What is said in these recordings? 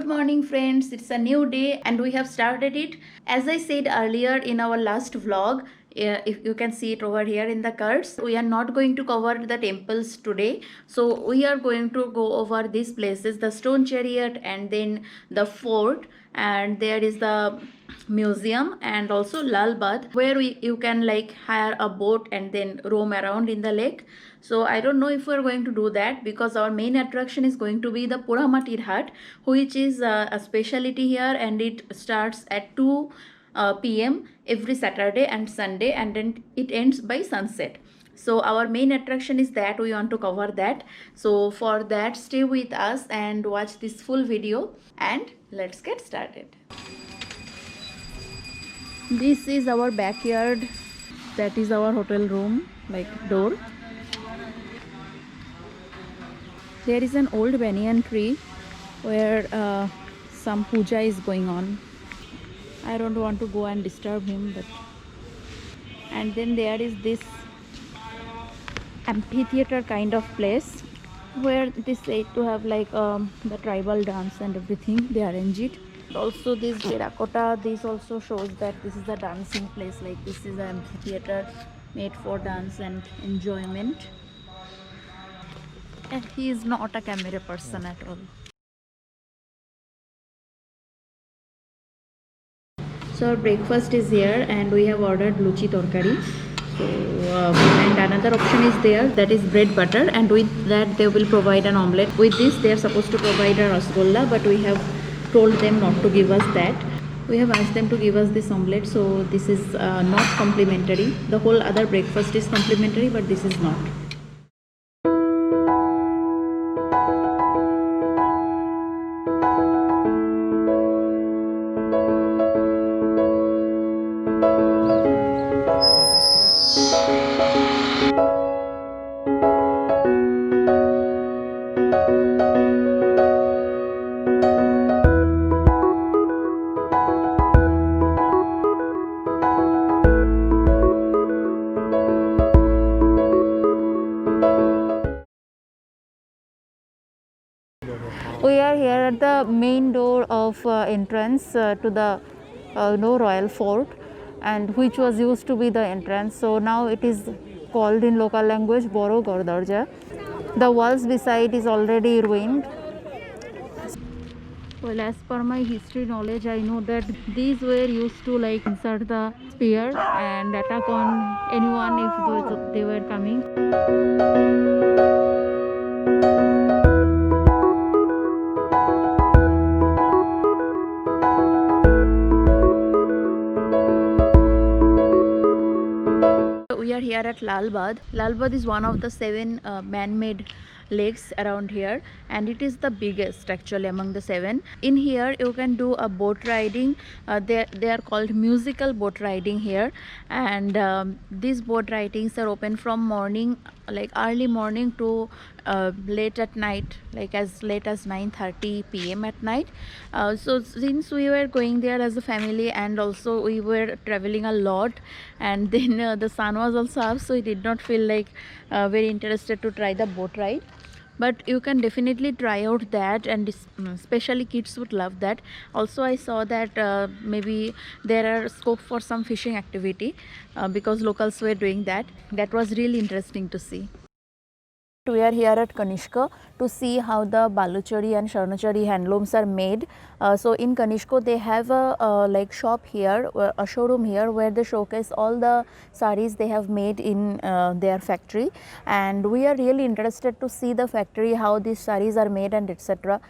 Good morning, friends. It's a new day and we have started it. As I said earlier in our last vlog, if you can see it over here in the cards, we are not going to cover the temples today. So we are going to go over these places, the stone chariot and then the fort, and there is the museum and also Lal Bath, where you can like hire a boat and then roam around in the lake. So I don't know if we're going to do that because our main attraction is going to be the Puramatir Hut, which is a specialty here, and it starts at 2 p.m. every Saturday and Sunday, and then it ends by sunset. So our main attraction is that we want to cover that. So for that, stay with us and watch this full video, and let's get started. This is our backyard. That is our hotel room, like door. There is an old banyan tree where some puja is going on. I don't want to go and disturb him, but and then there is this amphitheater kind of place where it is said to have like the tribal dance and everything. They arrange it. Also this terracotta, this also shows that this is a dancing place, like this is an amphitheater made for dance and enjoyment. And he is not a camera person at all. So our breakfast is here and we have ordered luchi torkari. So and another option is there, that is bread butter, and with that they will provide an omelette. With this they are supposed to provide a rasgulla, but we have told them not to give us that. We have asked them to give us this omelette, so this is not complimentary. The whole other breakfast is complimentary, but this is not. We are here at the main door of entrance to the Royal Fort, and which was used to be the entrance. So now it is called in local language Boro Gordarja. The walls beside is already ruined. Well, as per my history knowledge, I know that these were used to like insert the spear and attack on anyone if they were coming. We are here at Lal Bath. Lal Bath is one of the 7 man-made lakes around here, and it is the biggest actually among the 7. In here you can do a boat riding. They are called musical boat riding here, and these boat ridings are open from morning, like early morning, to late at night, like as late as 9:30 p.m. at night. So since we were going there as a family and also we were traveling a lot, and then the sun was also up, so I did not feel like very interested to try the boat ride. But you can definitely try out that, and especially kids would love that. Also I saw that maybe there are scope for some fishing activity because locals were doing that. That was really interesting to see. We are here at Kanishka to see how the Baluchari and Swarnachari handlooms are made. So in Kanishko they have a like shop here, a showroom here, where they showcase all the saris they have made in their factory, and we are really interested to see the factory, how these saris are made and etc.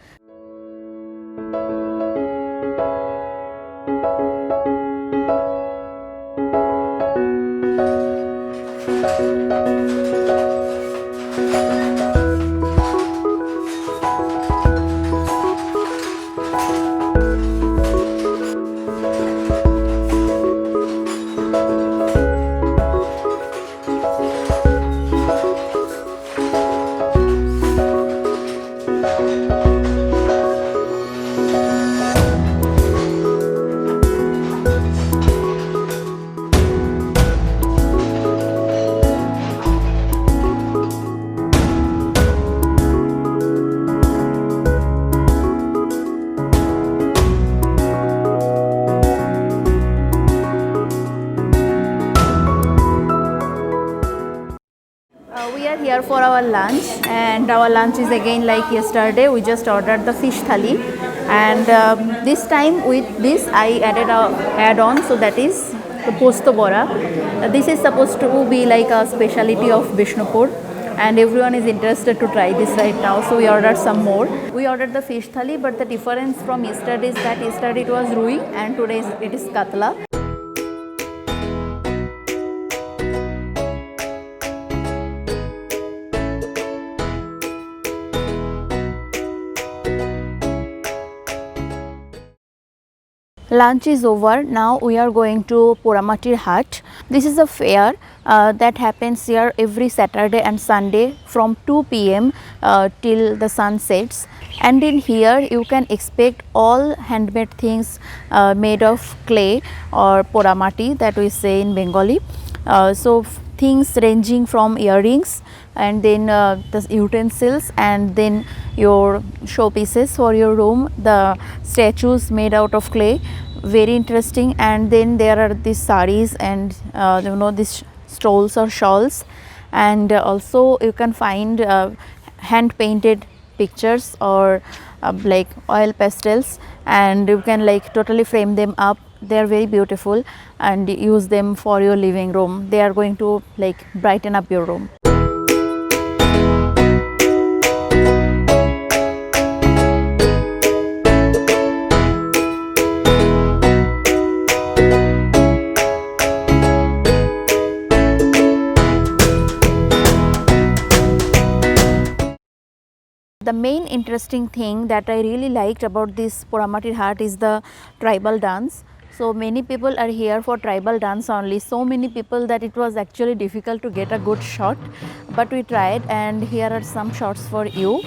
here for our lunch, and our lunch is again like yesterday. We just ordered the fish thali, and this time with this I added a add-on, so that is the posto bora. This is supposed to be like a specialty of Bishnupur, and everyone is interested to try this right now, so we ordered some more. We ordered the fish thali, but the difference from yesterday is that yesterday it was rui and today it is katla. Lunch is over. Now we are going to Poramatir Hat. This is a fair that happens here every Saturday and Sunday from 2 p.m. Till the sun sets. And in here you can expect all handmade things made of clay or poramati, that we say in Bengali. So things ranging from earrings, and then the utensils, and then your showpieces for your room, the statues made out of clay, very interesting. And then there are these saris and these stoles or shawls, and also you can find hand painted pictures or like oil pastels, and you can like totally frame them up. They are very beautiful, and use them for your living room. They are going to like brighten up your room. The main interesting thing that I really liked about this Poramatir Hat is the tribal dance. So many people are here for tribal dance only. So many people that it was actually difficult to get a good shot, but we tried, and here are some shots for you.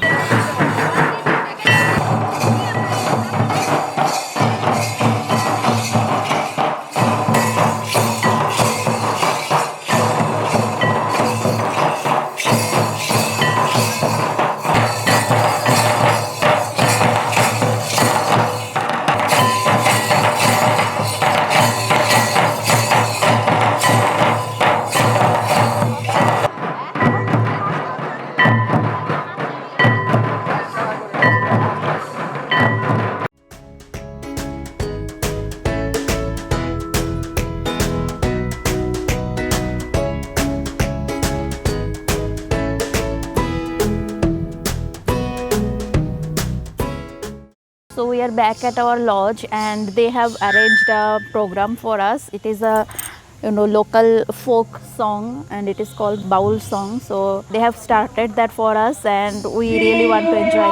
So we are back at our lodge, and they have arranged a program for us. It is a local folk song, and it is called Baul song. So they have started that for us, and we really want to enjoy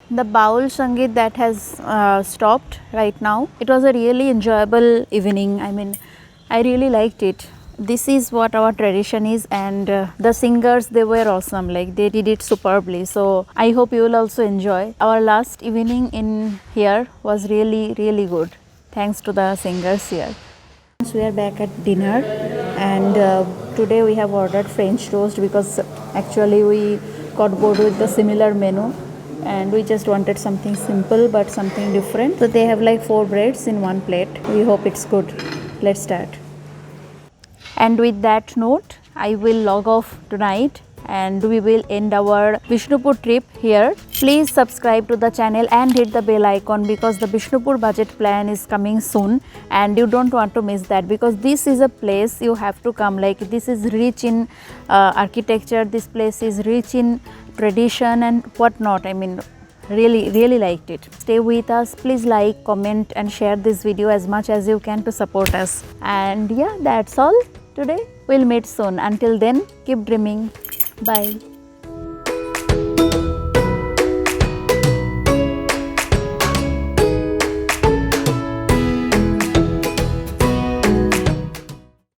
The Baul Sangeet that has stopped right now. It was a really enjoyable evening. I mean, I really liked it. This is what our tradition is, and the singers, they were awesome. Like, they did it superbly. So I hope you will also enjoy. Our last evening in here was really, really good. thanks to the singers here. We are back at dinner, and today we have ordered French toast because actually we got bored with the similar menu and we just wanted something simple but something different. So they have like 4 breads in one plate. We hope it's good. Let's start. And with that note, I will log off tonight and we will end our Bishnupur trip here. Please subscribe to the channel and hit the bell icon because the Bishnupur budget plan is coming soon and you don't want to miss that, because this is a place you have to come. Like, this is rich in architecture, this place is rich in tradition and whatnot. I mean, really liked it. Stay with us. Please like, comment and share this video as much as you can to support us. And yeah, that's all today. We'll meet soon. Until then, keep dreaming. Bye.